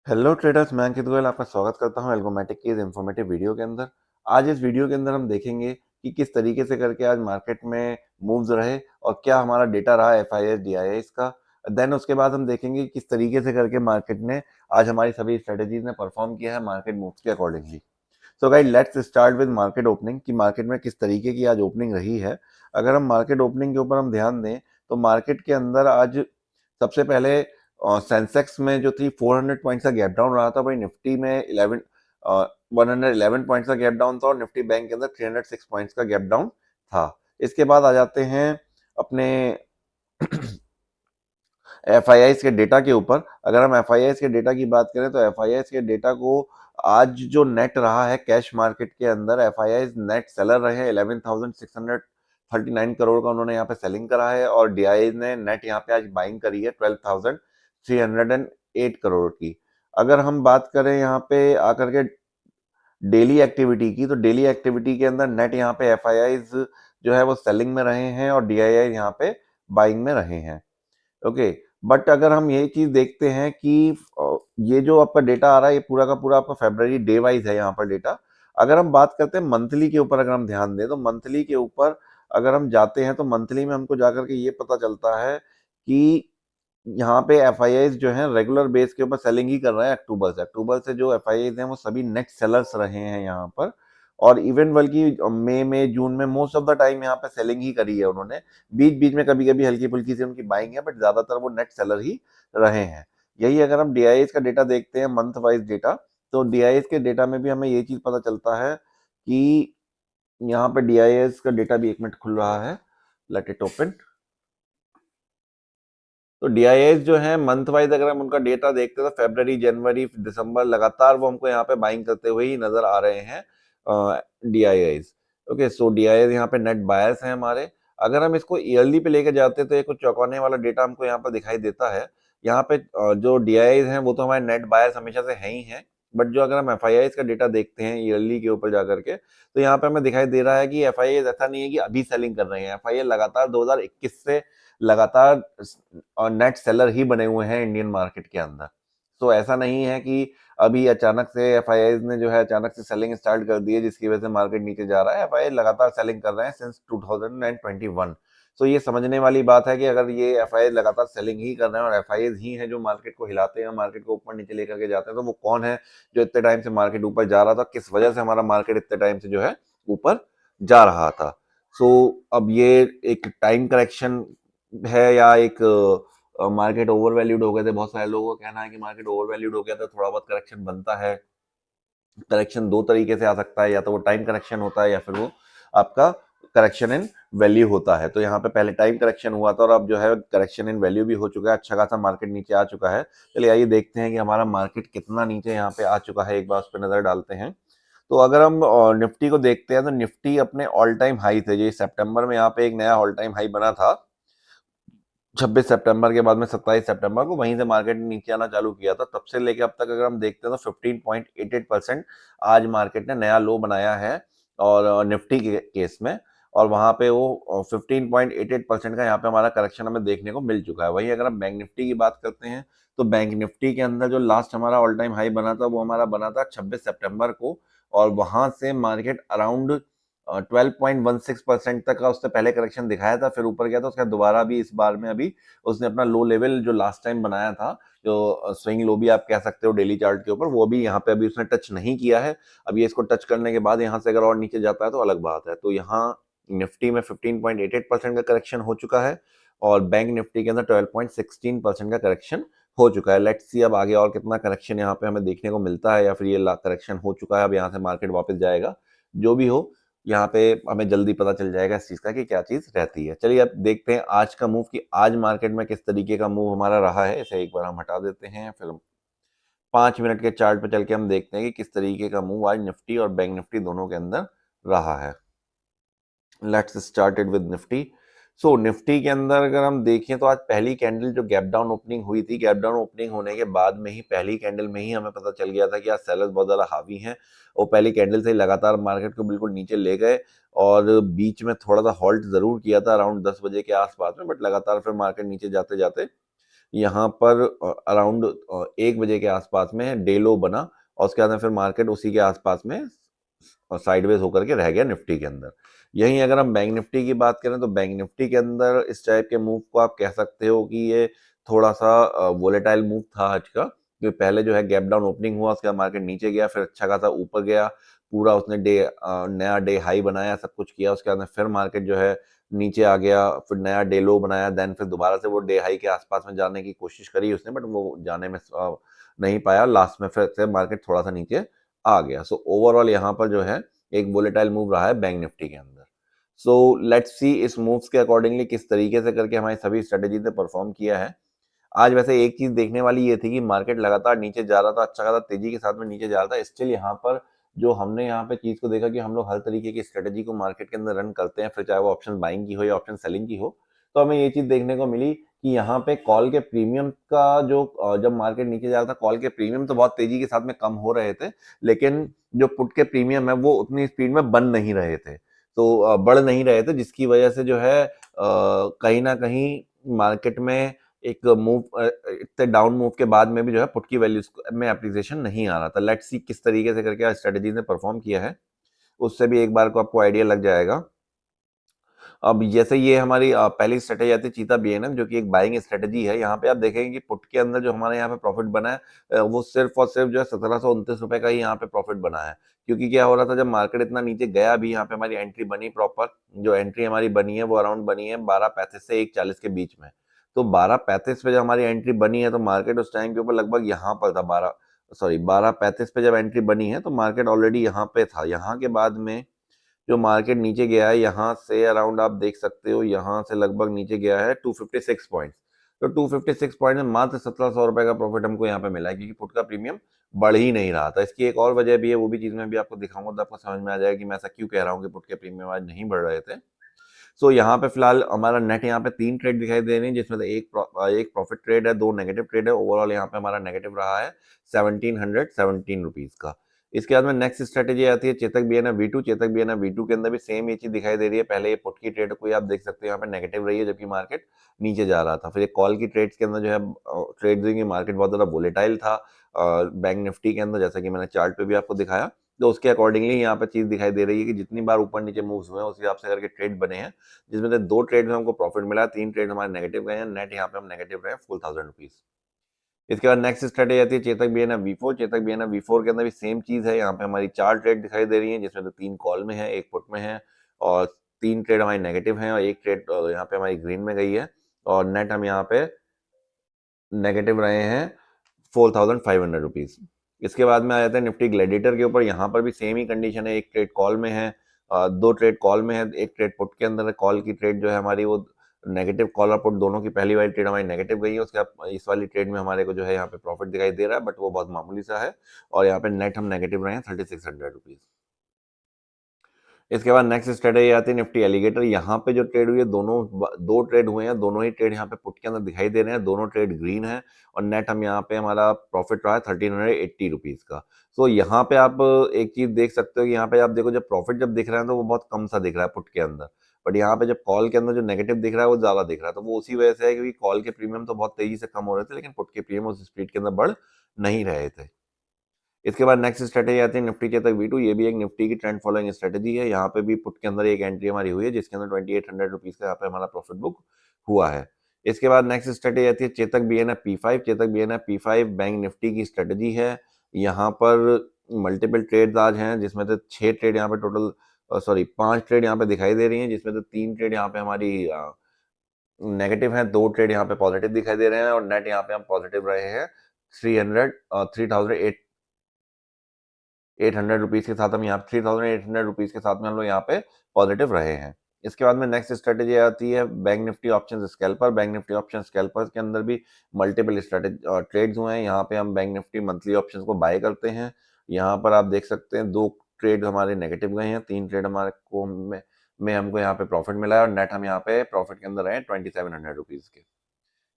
Hello traders, मैं अंकित गोयल आपका स्वागत करता हूं एल्गोमेटिक की इस इंफॉर्मेटिव वीडियो के अंदर। आज इस वीडियो के अंदर हम देखेंगे कि किस तरीके से करके आज मार्केट में मूव्स रहे और क्या हमारा डेटा रहा एफआईएस डीआईएस का। देन उसके बाद हम देखेंगे कि किस तरीके से करके मार्केट ने आज हमारी सभी स्ट्रेटेजीज ने परफॉर्म किया है मार्केट मूव्स के accordingly. So guys, let's start with market opening कि मार्केट में किस तरीके की आज ओपनिंग रही है। अगर हम मार्केट ओपनिंग के ऊपर हम ध्यान दें तो मार्केट के अंदर आज सबसे पहले सेंसेक्स में जो थी 400 पॉइंट्स का गैप डाउन रहा था। भाई निफ्टी में 111 पॉइंट्स का गैप डाउन था और निफ्टी बैंक के अंदर 306 पॉइंट्स का गैप डाउन था। इसके बाद आ जाते हैं अपने एफआईआईस के डेटा के ऊपर। अगर हम एफआईआईस के डेटा की बात करें तो एफआईआईस के डेटा को आज जो नेट रहा है कैश मार्केट के अंदर, एफआईआईस नेट सेलर रहे हैं। 11,639 करोड़ का उन्होंने यहाँ पे सेलिंग करा है और डीआई ने नेट यहाँ पे आज बाइंग करी है 12,308 करोड़ की। अगर हम बात करें यहाँ पे आकर के डेली एक्टिविटी की, तो डेली एक्टिविटी के अंदर नेट यहाँ पे एफआईआईस जो है वो सेलिंग में रहे हैं और डीआईआई यहाँ पे बाइंग में रहे हैं। ओके, बट अगर हम यही चीज देखते हैं कि ये जो आपका डेटा आ रहा है ये पूरा का पूरा आपका फेब्रवरी डे वाइज है यहाँ पर डेटा। अगर हम बात करते हैं मंथली के ऊपर, अगर हम ध्यान दें तो मंथली के ऊपर अगर हम जाते हैं तो मंथली में हमको जाकर के ये पता चलता है कि यहाँ पे एफआईआईस जो है रेगुलर बेस के ऊपर सेलिंग ही कर रहे हैं। अक्टूबर से जो एफआईआईस हैं वो सभी नेट सेलर्स रहे हैं यहाँ पर। और इवन बल्कि मई में जून में मोस्ट ऑफ द टाइम यहाँ पे सेलिंग ही करी है उन्होंने। बीच बीच में कभी कभी हल्की फुल्की सी उनकी बाइंग है, बट ज्यादातर वो नेट सेलर ही रहे हैं। यही अगर हम डीआईएस का डेटा देखते हैं, मंथ वाइज डेटा, तो डीआईएस के डेटा में भी हमें ये चीज पता चलता है कि यहाँ पे डीआईएस का डेटा भी 1 मिनट खुल रहा है, लेट इट ओपन। तो डीआईएस जो है मंथ वाइज अगर हम उनका डेटा देखते हैं तो फरवरी, जनवरी, दिसंबर लगातार वो हमको यहाँ पे बाइंग करते हुए ही नजर आ रहे हैं डीआईएस। ओके, सो डीआईएस यहाँ पे नेट बायर्स हैं हमारे। अगर हम इसको ईयरली पे लेके जाते हैं तो ये कुछ चौंकाने वाला डेटा हमको यहाँ पर दिखाई देता है। यहाँ पे जो डीआईएस हैं वो तो हमारे नेट बायर्स हमेशा से है ही हैं, बट जो अगर हम एफआईआईस का डेटा देखते हैं ईयरली के ऊपर जाकर के, तो यहाँ पे हमें दिखाई दे रहा है कि एफआईआईस ऐसा नहीं है कि अभी सेलिंग कर रहे हैं। एफआईआई लगातार 2021 से लगातार और नेट सेलर ही बने हुए हैं इंडियन मार्केट के अंदर। तो ऐसा नहीं है कि अभी अचानक से एफआईआईज ने जो है अचानक से सेलिंग स्टार्ट कर दी है जिसकी वजह से मार्केट नीचे जा रहा है। एफआईआई लगातार सेलिंग कर रहे हैं सिंस 2021। तो ये समझने वाली बात है कि अगर ये एफआईआई लगातार सेलिंग ही कर रहे हैं और एफआईआईज ही हैं जो मार्केट को हिलाते हैं, मार्केट को ऊपर नीचे लेकर के जाते हैं, तो वो कौन है जो इतने टाइम से मार्केट ऊपर जा रहा था, किस वजह से हमारा मार्केट इतने टाइम से जो है ऊपर जा रहा था। सो अब ये एक टाइम करेक्शन है या एक मार्केट ओवर वैल्यूड हो गए थे। बहुत सारे लोगों का कहना है कि मार्केट ओवर वैल्यूड हो गया था, थोड़ा बहुत करेक्शन बनता है। करेक्शन दो तरीके से आ सकता है, या तो वो टाइम करेक्शन होता है या फिर वो आपका करेक्शन इन वैल्यू होता है। तो यहाँ पे पहले टाइम करेक्शन हुआ था और अब जो है करेक्शन इन वैल्यू भी हो चुका है, अच्छा खासा मार्केट नीचे आ चुका है। चलिए आइए देखते हैं कि हमारा मार्केट कितना नीचे यहाँ पे आ चुका है, एक बार उस पर नजर डालते हैं। तो अगर हम निफ्टी को देखते हैं तो निफ्टी अपने ऑल टाइम हाई थे, जो सितंबर में यहाँ पे एक नया ऑल टाइम हाई बना था 26 सितंबर के बाद में 27 सितंबर को, वहीं से मार्केट ने नीचे आना चालू किया था। तब से लेके अब तक अगर हम देखते हैं तो 15.88% आज मार्केट ने नया लो बनाया है और निफ्टी के केस में, और वहां पे वो 15.88% का यहाँ पे हमारा करेक्शन हमें देखने को मिल चुका है। वहीं अगर हम बैंक निफ्टी की बात करते हैं तो बैंक निफ्टी के अंदर जो लास्ट हमारा ऑल टाइम हाई बना था वो हमारा बना था 26 सितंबर को, और वहां से मार्केट अराउंड 12.16% तक का उससे पहले करेक्शन दिखाया था, फिर ऊपर गया था। उसके बाद दोबारा भी इस बार में अभी उसने अपना लो लेवल जो लास्ट टाइम बनाया था, जो स्विंग लो भी आप कह सकते हो डेली चार्ट के ऊपर, वो भी यहाँ पे अभी उसने टच नहीं किया है। अभी इसको टच करने के बाद यहाँ से अगर और नीचे जाता है तो अलग बात है। तो यहाँ निफ्टी में 15.88% का करेक्शन हो चुका है और बैंक निफ्टी के अंदर 12.16% का करेक्शन हो चुका है। लेट्स सी अब आगे और कितना करेक्शन यहाँ पे हमें देखने को मिलता है, या फिर ये करेक्शन हो चुका है, अब यहाँ से मार्केट वापस जाएगा। जो भी हो, यहाँ पे हमें जल्दी पता चल जाएगा इस चीज का कि क्या चीज रहती है। चलिए अब देखते हैं आज का मूव कि आज मार्केट में किस तरीके का मूव हमारा रहा है। इसे एक बार हम हटा देते हैं, फिर 5 मिनट के चार्ट पे चल के हम देखते हैं कि किस तरीके का मूव आज निफ्टी और बैंक निफ्टी दोनों के अंदर रहा है। Let's started with Nifty. So Nifty के अंदर अगर हम देखें तो आज पहली कैंडल जो गैप डाउन ओपनिंग हुई थी, गैप डाउन ओपनिंग होने के बाद में ही पहली कैंडल में ही हमें पता चल गया था कि आज सेलर्स बहुत ज्यादा हावी हैं। वो पहली कैंडल से ही लगातार मार्केट को बिल्कुल नीचे ले गए और बीच में थोड़ा सा हॉल्ट जरूर किया था अराउंड 10 बजे के आसपास में, बट लगातार फिर मार्केट नीचे जाते जाते यहाँ पर अराउंड 1 बजे के आसपास में डे लो बना और उसके बाद में फिर मार्केट उसी के आसपास में साइडवेज होकर के रह गया निफ्टी के अंदर। यहीं अगर हम बैंक निफ्टी की बात करें तो बैंक निफ्टी के अंदर इस टाइप के मूव को आप कह सकते हो कि ये थोड़ा सा वोलेटाइल मूव था आज का, क्योंकि पहले जो है गैप डाउन ओपनिंग हुआ, उसके बाद मार्केट नीचे गया, फिर अच्छा खासा ऊपर गया, पूरा उसने नया डे हाई बनाया, सब कुछ किया, उसके बाद में फिर मार्केट जो है नीचे आ गया, फिर नया डे लो बनाया, देन फिर दोबारा से वो डे हाई के आसपास में जाने की कोशिश करी उसने, बट वो जाने में नहीं पाया, लास्ट में फिर से मार्केट थोड़ा सा नीचे आ गया। सो ओवरऑल यहाँ पर जो है एक वोलेटाइल मूव रहा है बैंक निफ्टी के अंदर। सो लेट्स सी इस मूव्स के अकॉर्डिंगली किस तरीके से करके हमारी सभी स्ट्रेटेजी ने परफॉर्म किया है। आज वैसे एक चीज देखने वाली ये थी कि मार्केट लगातार नीचे जा रहा था, अच्छा खासा तेजी के साथ में नीचे जा रहा था, स्टिल यहाँ पर जो हमने यहाँ पे चीज को देखा कि हम लोग हर तरीके की स्ट्रेटेजी को मार्केट के अंदर रन करते हैं, फिर चाहे वो ऑप्शन बाइंग की हो या ऑप्शन सेलिंग की हो, तो हमें ये चीज देखने को मिली कि यहाँ पे कॉल के प्रीमियम का जो जब मार्केट नीचे जा रहा था, कॉल के प्रीमियम तो बहुत तेजी के साथ में कम हो रहे थे, लेकिन जो पुट के प्रीमियम है वो उतनी स्पीड में बन नहीं रहे थे, तो बढ़ नहीं रहे थे, जिसकी वजह से जो है कहीं ना कहीं मार्केट में एक मूव इतने डाउन मूव के बाद में भी जो है पुट की वैल्यूज में एप्रिसिएशन नहीं आ रहा था। लेट्स सी किस तरीके से करके स्ट्रेटेजी ने परफॉर्म किया है, उससे भी एक बार को आपको आइडिया लग जाएगा। अब जैसे ये हमारी पहली स्ट्रेटेजी आती है चीता बीएनएम, जो कि एक बाइंग स्ट्रेटेजी है। यहाँ पे आप देखेंगे कि पुट के अंदर जो हमारे यहाँ पे प्रॉफिट बना है वो सिर्फ और सिर्फ जो है 1729 रुपए का ही यहाँ पे प्रॉफिट बना है, क्योंकि क्या हो रहा था जब मार्केट इतना नीचे गया भी, यहाँ पे हमारी एंट्री बनी प्रॉपर, जो एंट्री हमारी बनी है वो अराउंड बनी है 12:35 से 1:40 के बीच में। तो 12:35 पे जब हमारी एंट्री बनी है तो मार्केट उस टाइम के ऊपर लगभग यहाँ पर था, 12:35 पे जब एंट्री बनी है तो मार्केट ऑलरेडी यहाँ पे था। यहाँ के बाद में जो मार्केट नीचे गया है, यहाँ से अराउंड आप देख सकते हो, यहाँ से लगभग नीचे गया है 256 पॉइंट्स। तो 256 पॉइंट में मात्र 1700 रुपए का प्रॉफिट हमको यहाँ पे मिला है, क्योंकि पुट का प्रीमियम बढ़ ही नहीं रहा था। इसकी एक और वजह भी है, वो भी चीज मैं भी आपको दिखाऊंगा तो आपको समझ में आ जाएगा कि मैं ऐसा क्यों कह रहा हूँ कि पुट के प्रीमियम आज नहीं बढ़ रहे थे। सो यहाँ पे फिलहाल हमारा नेट यहाँ पे 3 ट्रेड दिखाई दे रही है, जिसमें से एक प्रॉफिट ट्रेड है, 2 नेगेटिव ट्रेड है। ओवरऑल यहाँ पे हमारा नेगेटिव रहा है 1717 रुपीज का। इसके बाद में नेक्स्ट स्ट्रेटेजी आती है Chetak BNA V2. Chetak BNA V2 के अंदर भी सेम ये चीज दिखाई दे रही है। पहले ये पुट की ट्रेड कोई आप देख सकते हो यहाँ पे नेगेटिव रही है, जबकि मार्केट नीचे जा रहा था। फिर ये कॉल की ट्रेड्स के अंदर जो है ट्रेड की मार्केट बहुत ज्यादा वोलेटाइल था बैंक निफ्टी के अंदर, जैसा कि मैंने चार्ट पे भी आपको दिखाया। तो उसके अकॉर्डिंगली यहाँ पे चीज दिखाई दे रही है कि जितनी बार ऊपर नीचे मूव्स हुए हैं उस हिसाब से करके ट्रेड बने हैं, जिसमें से 2 ट्रेड में हमको प्रॉफिट मिला, 3 ट्रेड हमारे नेगेटिव गए हैं। नेट यहाँ पे हम नेगेटिव रहे 4000 रुपीज। इसके बाद नेक्स्ट स्ट्रेटेजी आती है चेतक बीएनए वी4। चेतक बीएनए वी4 के अंदर भी सेम चीज है। यहाँ पे हमारी 4 ट्रेड दिखाई दे रही है, जिसमें तो 3 कॉल में है, 1 पुट में है, और 3 ट्रेड हमारी नेगेटिव है और 1 ट्रेड यहाँ पे हमारी ग्रीन में गई है, और नेट हम यहाँ पे नेगेटिव रहे हैं 4500 रुपीज। इसके बाद में आ जाते हैं निफ्टी ग्लैडिएटर के ऊपर। यहाँ पर भी सेम ही कंडीशन है, 1 ट्रेड कॉल में है, 2 ट्रेड कॉल में है, 1 ट्रेड पुट के अंदर है। कॉल की ट्रेड जो है हमारी वो नेगेटिव, कॉल और पुट दोनों की पहली वाली ट्रेड हमारी नेगेटिव गई है। उसके बाद इस वाली ट्रेड में हमारे को जो है यहाँ पे प्रॉफिट दिखाई दे रहा है, बट वो बहुत मामूली सा है, और यहाँ पे नेट हम नेगेटिव रहे हैं 3600 रुपीज। इसके बाद नेक्स्ट स्ट्रेटेजी आती है निफ्टी एलिगेटर। यहाँ पे जो ट्रेड हुई है, दोनों 2 ट्रेड हुए हैं, दोनों ही ट्रेड यहाँ पे पुट के अंदर दिखाई दे रहे हैं, दोनों ट्रेड ग्रीन है, और नेट हम यहाँ पे हमारा प्रॉफिट रहा है 1380 रुपीज का। तो यहाँ पे आप एक चीज देख सकते हो कि यहाँ पे आप देखो, जब प्रॉफिट जब दिख रहा है तो वो बहुत कम सा दिख रहा है पुट के अंदर, बट यहाँ पे जब कॉल के अंदर जो नेगेटिव दिख रहा है वो ज्यादा दिख रहा है। तो वो उसी वजह से है, क्योंकि कॉल के प्रीमियम तो बहुत तेजी से कम हो रहे थे, लेकिन पुट के प्रीमियम उस स्पीड के अंदर बढ़ नहीं रहे थे। इसके बाद नेक्स्ट स्ट्रेटेजी आती है निफ्टी चेतक वी2। ये भी एक निफ्टी की ट्रेंड फॉलोइंग स्ट्रेटेजी है। यहाँ पे भी पुट के अंदर एक एंट्री हमारी हुई है, जिसके अंदर 2800 रुपीज का यहाँ पे हमारा प्रॉफिट बुक हुआ है। इसके बाद नेक्स्ट स्ट्रेटेजी आती है Chetak BNF P five. Chetak BNF P five bank Nifty की स्ट्रेटेजी है। यहाँ पर मल्टीपल ट्रेड आज हैं, जिसमें से 6 ट्रेड यहाँ पे टोटल, सॉरी 5 ट्रेड यहाँ पे दिखाई दे रही है, जिसमें से 3 ट्रेड यहाँ पे हमारी नेगेटिव है, 2 ट्रेड यहाँ पे पॉजिटिव दिखाई दे रहे हैं, और नेट यहाँ पे हम पॉजिटिव रहे हैं 3800 रुपीज के साथ। हम यहाँ 3800 रुपीज के साथ में हम लोग यहाँ पे पॉजिटिव रहे हैं। इसके बाद में नेक्स्ट स्ट्रेटेजी आती है bank Nifty option scalper. Bank Nifty option scalper के अंदर भी मल्टीपल स्ट्रेटेजी ट्रेड्स हुए हैं। यहाँ पे हम बैंक निफ्टी मंथली ऑप्शंस को बाय करते हैं। यहाँ पर आप देख सकते हैं 2 ट्रेड हमारे नेगेटिव गए हैं, 3 ट्रेड हमारे को में हमको यहाँ पे प्रॉफिट मिला है, और नेट हम यहाँ पे प्रॉफिट के अंदर रहे 2700 रुपीज के।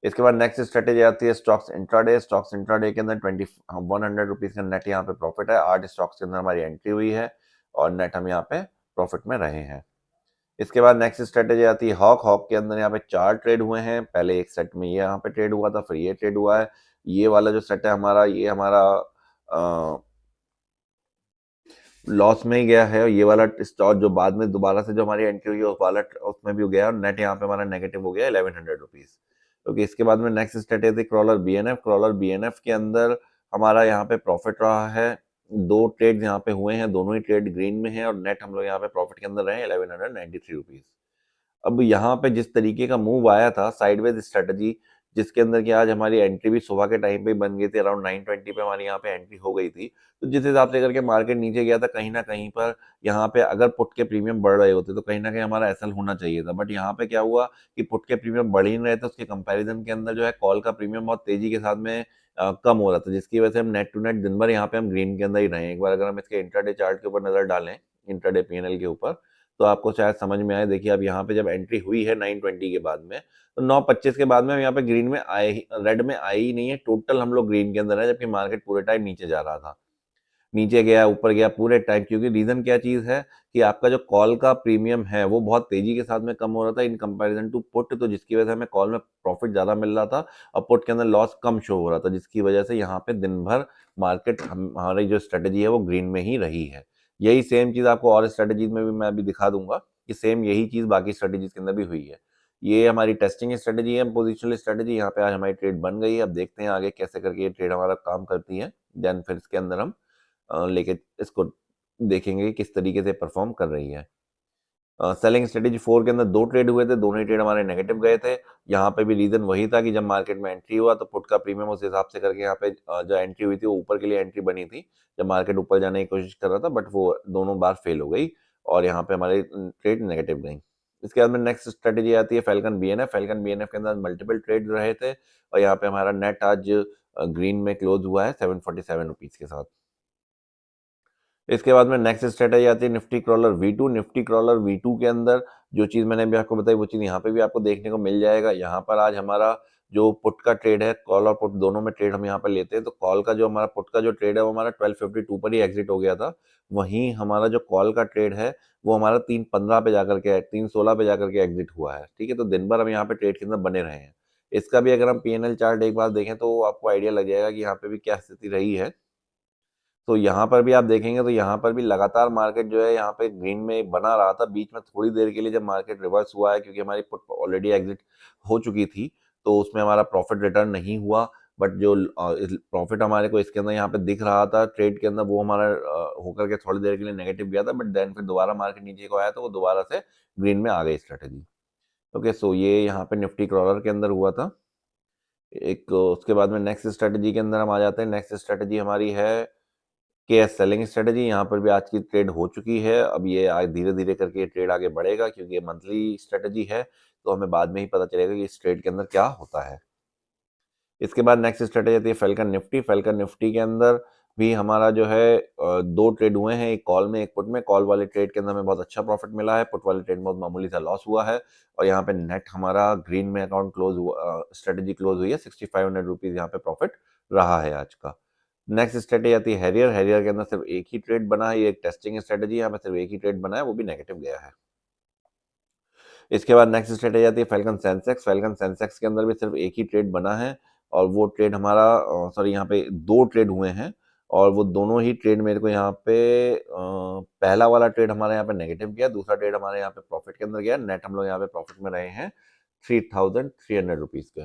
इसके बाद नेक्स्ट स्ट्रेटेजी आती है स्टॉक्स इंट्राडे। स्टॉक्स इंट्राडे के अंदर 100 रुपीज का नेट यहाँ पे प्रॉफिट है। 8 स्टॉक्स के अंदर हमारी एंट्री हुई है, और नेट हम यहाँ पे प्रॉफिट में रहे हैं। इसके बाद नेक्स्ट स्ट्रेटेजी आती है हॉक। हॉक के अंदर यहाँ पे 4 ट्रेड हुए हैं। पहले एक सेट में ये यहाँ पे ट्रेड हुआ था, फिर ये ट्रेड हुआ है। ये वाला जो सेट है हमारा, ये हमारा लॉस में ही गया है, और ये वाला स्टॉक जो बाद में दोबारा से जो हमारी एंट्री हुई है उस वाला उसमें भी हो गया, और नेट यहाँ पे हमारा नेगेटिव हो गया 1100 रुपीज। ओके, इसके बाद में next strategy crawler BNF. Crawler BNF के अंदर हमारा यहाँ पे प्रॉफिट रहा है। 2 ट्रेड यहाँ पे हुए हैं, दोनों ही ट्रेड ग्रीन में है, और नेट हम लोग यहाँ पे प्रॉफिट के अंदर रहे 1193 रुपीज। अब यहाँ पे जिस तरीके का मूव आया था साइडवेज स्ट्रेटजी, जिसके अंदर कि आज हमारी एंट्री भी सुबह के टाइम पे बन गई थी, अराउंड 9:20 पे हमारी यहाँ पे एंट्री हो गई थी। तो जिस हिसाब से करके मार्केट नीचे गया था, कहीं ना कहीं पर यहाँ पे अगर पुट के प्रीमियम बढ़ रहे होते तो कहीं ना कहीं हमारा एसएल होना चाहिए था। बट यहाँ पे क्या हुआ कि पुट के प्रीमियम बढ़ ही नहीं रहे थे, उसके कंपेरिजन के अंदर जो है कॉल का प्रीमियम बहुत तेजी के साथ में कम हो रहा था, जिसकी वजह से हम नेट टू नेट दिन भर यहाँ पे हम ग्रीन के अंदर ही रहे। एक बार अगर हम इसके इंट्राडे चार्ट के ऊपर नजर डालें, इंट्राडे पीएनएल के ऊपर, तो आपको शायद समझ में आए। देखिए अब यहाँ पे जब एंट्री हुई है 9:20 के बाद में, तो 9:25 के बाद में हम यहाँ पे ग्रीन में आए ही, रेड में आए ही नहीं है। टोटल हम लोग ग्रीन के अंदर है, जबकि मार्केट पूरे टाइम नीचे जा रहा था, नीचे गया ऊपर गया पूरे टाइम। क्योंकि रीजन क्या चीज है कि आपका जो कॉल का प्रीमियम है वो बहुत तेजी के साथ में कम हो रहा था इन कंपैरिजन टू पुट, तो जिसकी वजह से हमें कॉल में प्रॉफिट ज्यादा मिल रहा था और पुट के अंदर लॉस कम शो हो रहा था, जिसकी वजह से यहाँ पे दिन भर मार्केट हमारी जो स्ट्रेटेजी है वो ग्रीन में ही रही है। यही सेम चीज आपको और स्ट्रेटेजीज में भी मैं अभी दिखा दूंगा कि सेम यही चीज बाकी स्ट्रेटेजीज के अंदर भी हुई है। ये हमारी टेस्टिंग स्ट्रेटेजी है, पोजिशनल स्ट्रेटेजी। यहाँ पे आज हमारी ट्रेड बन गई है। अब देखते हैं आगे कैसे करके ये ट्रेड हमारा काम करती है, देन फिर इसके अंदर हम लेके इसको देखेंगे कि किस तरीके से परफॉर्म कर रही है। सेलिंग स्ट्रेटेजी 4 के अंदर 2 ट्रेड हुए थे, दोनों ही ट्रेड हमारे नेगेटिव गए थे। यहाँ पे भी रीजन वही था कि जब मार्केट में एंट्री हुआ तो पुट का प्रीमियम उस हिसाब से करके यहाँ पे जो एंट्री हुई थी वो ऊपर के लिए एंट्री बनी थी, जब मार्केट ऊपर जाने की कोशिश कर रहा था, बट वो दोनों बार फेल हो गई और यहाँ पे हमारे ट्रेड नेगेटिव गई। इसके बाद में नेक्स्ट स्ट्रेटेजी आती है फैल्कन बीएनएफ। फैल्कन बीएनएफ के अंदर मल्टीपल ट्रेड रहे थे, और यहाँ पे हमारा नेट आज ग्रीन में क्लोज हुआ है 747 रुपीज के साथ। इसके बाद में नेक्स्ट स्ट्रेटेजी आती है Nifty crawler V2। Nifty crawler V2 के अंदर जो चीज मैंने अभी आपको बताई वो चीज यहाँ पे भी आपको देखने को मिल जाएगा। यहाँ पर आज हमारा जो पुट का ट्रेड है, कॉल और पुट दोनों में ट्रेड हम यहाँ पर लेते हैं, तो कॉल का जो हमारा पुट का जो ट्रेड है वो हमारा 1252 पर ही एग्जिट हो गया था। वहीं हमारा जो कॉल का ट्रेड है वो हमारा 3:15 पे जाकर के 3:16 पे जाकर के एग्जिट हुआ है। ठीक है, तो दिन भर हम यहाँ पे ट्रेड के अंदर बने रहे हैं। इसका भी अगर हम पीएनएल चार्ट एक बार देखें तो आपको आइडिया लग जाएगा कि यहाँ पे भी क्या स्थिति रही है। तो यहाँ पर भी आप देखेंगे तो यहाँ पर भी लगातार मार्केट जो है यहाँ पे ग्रीन में बना रहा था। बीच में थोड़ी देर के लिए जब मार्केट रिवर्स हुआ है, क्योंकि हमारी पुट ऑलरेडी एग्जिट हो चुकी थी, तो उसमें हमारा प्रॉफिट रिटर्न नहीं हुआ। बट जो प्रॉफिट हमारे को इसके अंदर यहाँ पे दिख रहा था ट्रेड के अंदर, वो हमारा होकर के थोड़ी देर के लिए नेगेटिव गया था, बट देन फिर दोबारा मार्केट नीचे को आया तो वो दोबारा से ग्रीन में आ गई स्ट्रेटेजी। ओके, सो ये यहाँ पे निफ्टी क्रॉलर के अंदर हुआ था। एक उसके बाद में नेक्स्ट स्ट्रेटेजी के अंदर हम आ जाते हैं। नेक्स्ट स्ट्रेटेजी हमारी है के एस सेलिंग स्ट्रेटेजी। यहाँ पर भी आज की ट्रेड हो चुकी है। अब ये आज धीरे धीरे करके ये ट्रेड आगे बढ़ेगा, क्योंकि ये मंथली स्ट्रेटेजी है, तो हमें बाद में ही पता चलेगा कि इस ट्रेड के अंदर क्या होता है। इसके बाद नेक्स्ट स्ट्रेटेजी आती है फेल्कन निफ्टी। फेल्कन निफ्टी के अंदर भी हमारा जो है 2 ट्रेड हुए हैं, एक कॉल में एक पुट में। कॉल वाले ट्रेड के अंदर हमें बहुत अच्छा प्रॉफिट मिला है, पुट वाले ट्रेड में बहुत मामूली सा लॉस हुआ है, और यहाँ पे नेट हमारा ग्रीन में अकाउंट क्लोज हुआ, स्ट्रेटेजी क्लोज हुई है 6500 रुपीज यहाँ पे प्रॉफिट रहा है आज का। नेक्स्ट स्ट्रेटेजी आती है हैरियर। हैरियर के अंदर सिर्फ एक ही ट्रेड बना है, ये एक टेस्टिंग स्ट्रेटेजी है, यहाँ पे सिर्फ एक ही ट्रेड बना है, वो भी नेगेटिव गया है। इसके बाद नेक्स्ट स्ट्रेटेजी आती है फैल्कन सेंसेक्स। फैल्कन सेंसेक्स के अंदर भी सिर्फ एक ही ट्रेड बना है, और वो ट्रेड हमारा सॉरी यहाँ पे 2 ट्रेड हुए हैं, और वो दोनों ही ट्रेड मेरे को यहाँ पे पहला वाला ट्रेड हमारे यहाँ पे नेगेटिव गया, दूसरा ट्रेड हमारे यहाँ पे प्रॉफिट के अंदर गया। नेट हम लोग यहाँ पे प्रॉफिट में रहे हैं 3300 रुपीज के।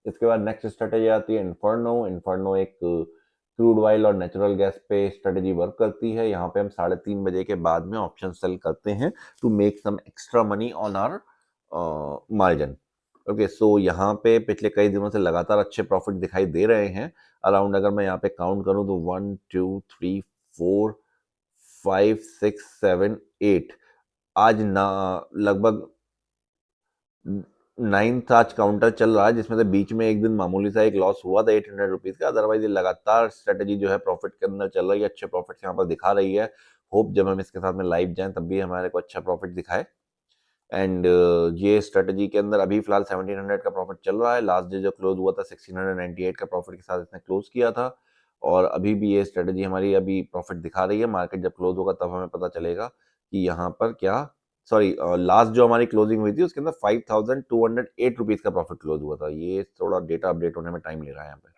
इसके बाद नेक्स्ट स्ट्रेटेजी आती है इन्फर्नो। इन्फर्नो एक क्रूड ऑयल और नेचुरल गैस पे स्ट्रेटेजी वर्क करती है। यहाँ पे हम 3:30 बजे के बाद में ऑप्शन सेल करते हैं to make some extra money on our margin. Okay, so यहाँ पे पिछले कई दिनों से लगातार अच्छे प्रॉफिट दिखाई दे रहे हैं। अराउंड अगर मैं यहाँ पे काउंट करूँ तो 1 2 3 4 5 6 7 8, आज ना लगभग 9th आज काउंटर चल रहा है, जिसमें से बीच में एक दिन मामूली सा एक लॉस हुआ था 800 रुपीज का। अदरवाइज ये लगातार स्ट्रेटेजी जो है प्रॉफिट के अंदर चल रही है, अच्छे प्रॉफिट यहाँ पर दिखा रही है। होप जब हम इसके साथ में लाइव जाएं तब भी हमारे को अच्छा प्रॉफिट दिखाए। एंड ये स्ट्रेटेजी के अंदर अभी फिलहाल 1700 का प्रॉफिट चल रहा है। लास्ट डे जो क्लोज हुआ था 1698 का प्रॉफिट के साथ इसने क्लोज किया था, और अभी भी ये स्ट्रेटेजी हमारी अभी प्रॉफिट दिखा रही है। मार्केट जब क्लोज होगा तब हमें पता चलेगा कि यहाँ पर क्या सॉरी लास्ट जो हमारी क्लोजिंग हुई थी उसके अंदर 5208 रुपीज का प्रॉफिट क्लोज हुआ था। ये थोड़ा डेटा अपडेट होने में टाइम ले रहा है यहाँ पे।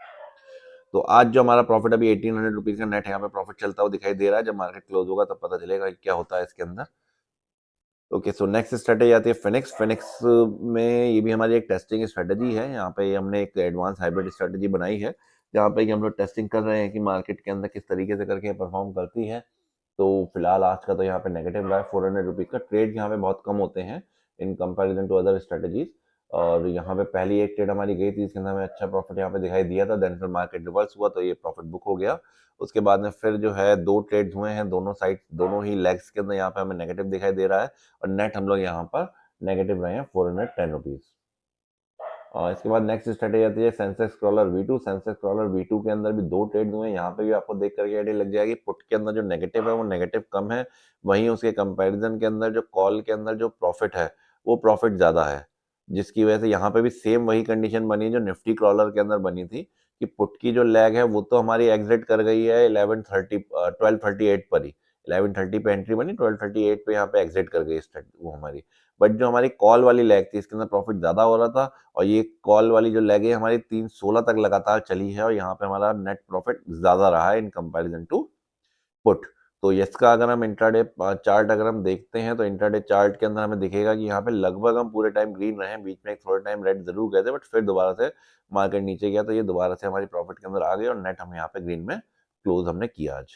तो आज जो हमारा प्रॉफिट अभी 1800 रुपीज का नेट यहाँ पे प्रॉफिट चलता हुआ दिखाई दे रहा है। जब मार्केट क्लोज होगा तब पता चलेगा क्या होता है इसके अंदर। ओके, सो नेक्स्ट स्ट्रेटेजी आती है फिनिक्स। फिनिक्स में ये भी हमारी एक टेस्टिंग स्ट्रेटेजी है। यहाँ पे हमने एक एडवांस हाइब्रिड स्ट्रेटेजी बनाई है जहाँ पे हम लोग टेस्टिंग कर रहे हैं कि मार्केट के अंदर किस तरीके से करके परफॉर्म करती है। तो फिलहाल आज का तो यहाँ पे नेगेटिव रहा है 400 रुपीज का। ट्रेड यहाँ पे बहुत कम होते हैं in comparison to other strategies. और यहाँ पे पहली एक ट्रेड हमारी गई थी, इसके अंदर हमें अच्छा प्रॉफिट यहाँ पे दिखाई दिया था। देन फिर मार्केट रिवर्स हुआ तो ये प्रॉफिट बुक हो गया। उसके बाद में फिर जो है 2 ट्रेड्स हुए हैं, दोनों साइड दोनों ही लेग्स के अंदर यहाँ पे हमें नेगेटिव दिखाई दे रहा है और नेट हम लोग यहाँ पर नेगेटिव रहे हैं 410 रुपीज। और इसके बाद नेक्स्ट स्ट्रेटेजी आती है Sensex crawler V2। Sensex crawler V2 के अंदर भी 2 ट्रेड हुए हैं। यहाँ पे भी आपको देख करके आइडिया लग जाएगी पुट के अंदर जो नेगेटिव है वो नेगेटिव कम है, वहीं उसके कंपैरिजन के अंदर जो कॉल के अंदर जो प्रॉफिट है वो प्रॉफिट ज्यादा है। जिसकी वजह से यहाँ पे भी सेम वही कंडीशन बनी जो निफ्टी क्रॉलर के अंदर बनी थी कि पुट की जो लैग है वो तो हमारी एग्जिट कर गई है 1238 पर ही। 1130 पे एंट्री बनी, 1238 पे यहाँ पे एग्जिट कर गई वो हमारी। बट जो हमारी कॉल वाली लैग थी इसके अंदर प्रॉफिट ज्यादा हो रहा था और ये कॉल वाली जो लेग है हमारी 316 तक लगातार चली है और यहाँ पे हमारा नेट प्रॉफिट ज्यादा रहा है इन कंपैरिजन टू पुट। तो इसका अगर हम इंट्राडे चार्ट अगर हम देखते हैं तो इंट्राडे चार्ट के अंदर हमें दिखेगा कि यहाँ पे लगभग हम पूरे टाइम ग्रीन रहे हैं, बीच में एक थोड़ा टाइम रेड जरूर गए थे बट फिर दोबारा से मार्केट नीचे गया तो ये दोबारा से हमारी प्रॉफिट के अंदर आ गई और नेट हम यहाँ पे ग्रीन में क्लोज हमने किया आज।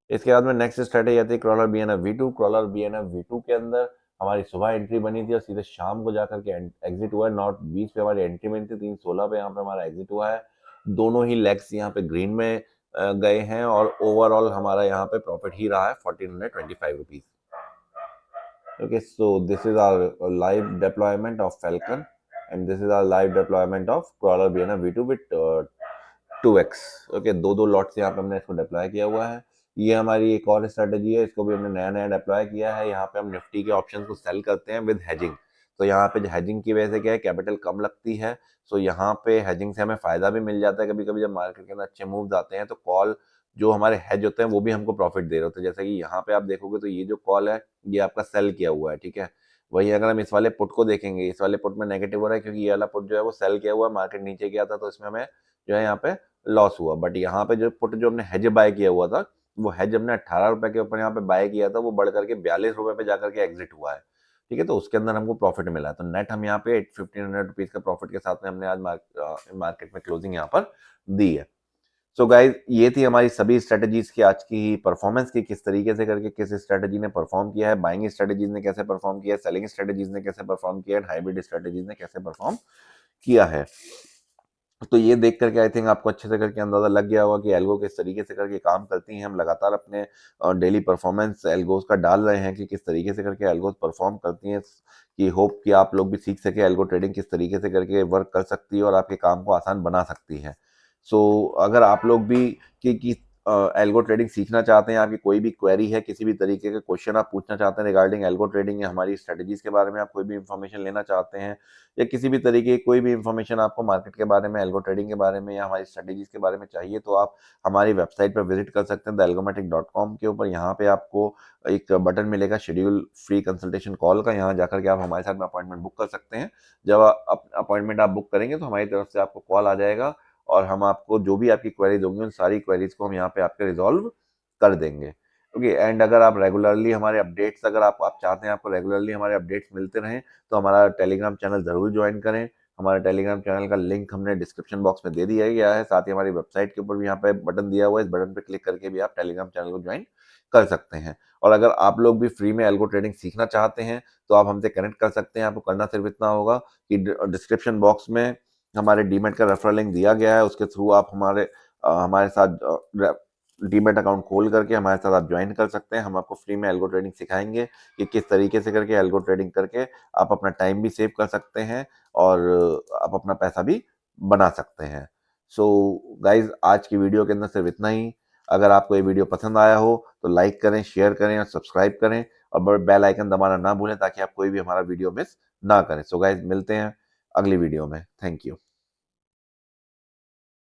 इसके बाद में नेक्स्ट स्ट्रेटेजी आती है crawler BNF V2। Crawler BNF V2 के अंदर हमारी सुबह एंट्री बनी थी और सीधे शाम को जाकर के एग्जिट हुआ है। नॉट 20 पे हमारी एंट्री बनी थी, 316 पे यहाँ पे हमारा एग्जिट हुआ है। दोनों ही लेग्स यहाँ पे ग्रीन में गए हैं और ओवरऑल हमारा यहाँ पे प्रॉफिट ही रहा है 1425 rupees. Okay, so this is our live deployment of Falcon and this is our live deployment of crawler BNF V2 with 2x। Okay, दो लॉट से यहाँ पे हमने इसको डिप्लॉय किया हुआ है। ये हमारी एक और स्ट्रेटेजी है, इसको भी हमने नया नया डिप्लॉय किया है। यहाँ पे हम निफ्टी के ऑप्शन को सेल करते हैं विद हेजिंग। तो यहाँ पे हेजिंग की वजह से क्या है, कैपिटल कम लगती है। सो यहाँ पे हेजिंग से हमें फायदा भी मिल जाता है। कभी कभी जब मार्केट के अंदर अच्छे मूव्स आते हैं तो कॉल जो हमारे हेज होते हैं वो भी हमको प्रॉफिट दे रहे होते हैं। जैसे कि यहाँ पे आप देखोगे तो ये जो कॉल है ये आपका सेल किया हुआ है, ठीक है। वही अगर हम इस वाले पुट को देखेंगे, इस वाले पुट में नेगेटिव हो रहा है क्योंकि ये वाला पुट जो है वो सेल किया हुआ है, मार्केट नीचे गया था तो इसमें हमें जो है यहाँ पे लॉस हुआ। बट यहाँ पे जो पुट जो हमने हेज बाय किया हुआ था वो हेज हमने 18 रुपए के ऊपर यहाँ पे बाय किया था, वो बढ़ करके 42 रुपए पे जाकर के एग्जिट हुआ है, ठीक है। तो उसके अंदर हमको प्रॉफिट मिला है। तो नेट हम यहाँ पे 1500 रुपीज का प्रॉफिट के साथ में हमने आज मार्केट में क्लोजिंग यहाँ पर दी है। सो गाइज ये थी हमारी सभी स्ट्रेटेजीज की आज की परफॉर्मेंस की, किस तरीके से करके किस स्ट्रेटेजी ने परफॉर्म किया है, बाइंग स्ट्रेटेजीज ने कैसे परफॉर्म किया है, सेलिंग स्ट्रेटेजीज ने कैसे परफॉर्म किया है, हाइब्रिड स्ट्रेटेजीज ने कैसे परफॉर्म किया है। तो ये देख करके आई थिंक आपको अच्छे से करके अंदाजा लग गया होगा कि एल्गो किस तरीके से करके काम करती हैं। हम लगातार अपने डेली परफॉर्मेंस एल्गोस का डाल रहे हैं कि किस तरीके से करके एल्गोस परफॉर्म करती हैं, कि होप कि आप लोग भी सीख सके एल्गो ट्रेडिंग किस तरीके से करके वर्क कर सकती है और आपके काम को आसान बना सकती है। सो अगर आप लोग भी कि एल्गो ट्रेडिंग सीखना चाहते हैं, आपकी कोई भी क्वेरी है, किसी भी तरीके के क्वेश्चन आप पूछना चाहते हैं रिगार्डिंग एल्गो ट्रेडिंग या हमारी स्ट्रेटेजीज के बारे में, आप कोई भी इन्फॉर्मेशन लेना चाहते हैं या किसी भी तरीके की कोई भी इन्फॉर्मेशन आपको मार्केट के बारे में, एल्गो ट्रेडिंग के बारे में या हमारी स्ट्रेटेजीज के बारे में चाहिए तो आप हमारी वेबसाइट पर विजिट कर सकते हैं thealgomatic.com के ऊपर। यहाँ पे आपको एक बटन मिलेगा शेड्यूल फ्री कंसल्टेशन कॉल का, यहाँ जाकर के आप हमारे साथ में अपॉइंटमेंट बुक कर सकते हैं। जब अपॉइंटमेंट आप बुक करेंगे तो हमारी तरफ से आपको कॉल आ जाएगा और हम आपको जो भी आपकी क्वेरीज होंगी उन सारी क्वेरीज को हम यहाँ पे आपके रिजॉल्व कर देंगे। ओके, एंड अगर आप रेगुलरली हमारे अपडेट्स अगर आप चाहते हैं आपको रेगुलरली हमारे अपडेट्स मिलते रहें तो हमारा टेलीग्राम चैनल जरूर ज्वाइन करें। हमारे टेलीग्राम चैनल का लिंक हमने डिस्क्रिप्शन बॉक्स में दे दिया गया है, साथ ही हमारी वेबसाइट के ऊपर भी यहाँ पे बटन दिया हुआ है, इस बटन पे क्लिक करके भी आप टेलीग्राम चैनल को ज्वाइन कर सकते हैं। और अगर आप लोग भी फ्री में एल्गो ट्रेडिंग सीखना चाहते हैं तो आप हमसे कनेक्ट कर सकते हैं। आपको करना सिर्फ इतना होगा कि डिस्क्रिप्शन बॉक्स में हमारे डीमेट का रेफरल लिंक दिया गया है, उसके थ्रू आप हमारे साथ डीमेट अकाउंट खोल करके हमारे साथ आप ज्वाइन कर सकते हैं। हम आपको फ्री में एल्गो ट्रेडिंग सिखाएंगे कि किस तरीके से करके एल्गो ट्रेडिंग करके आप अपना टाइम भी सेव कर सकते हैं और आप अपना पैसा भी बना सकते हैं। सो गाइज आज की वीडियो के अंदर सिर्फ इतना ही। अगर आपको ये वीडियो पसंद आया हो तो लाइक करें, शेयर करें और सब्सक्राइब करें और बेल आइकन दबाना ना भूलें ताकि आप कोई भी हमारा वीडियो मिस ना करें। सो गाइज मिलते हैं अगली वीडियो में। Thank you.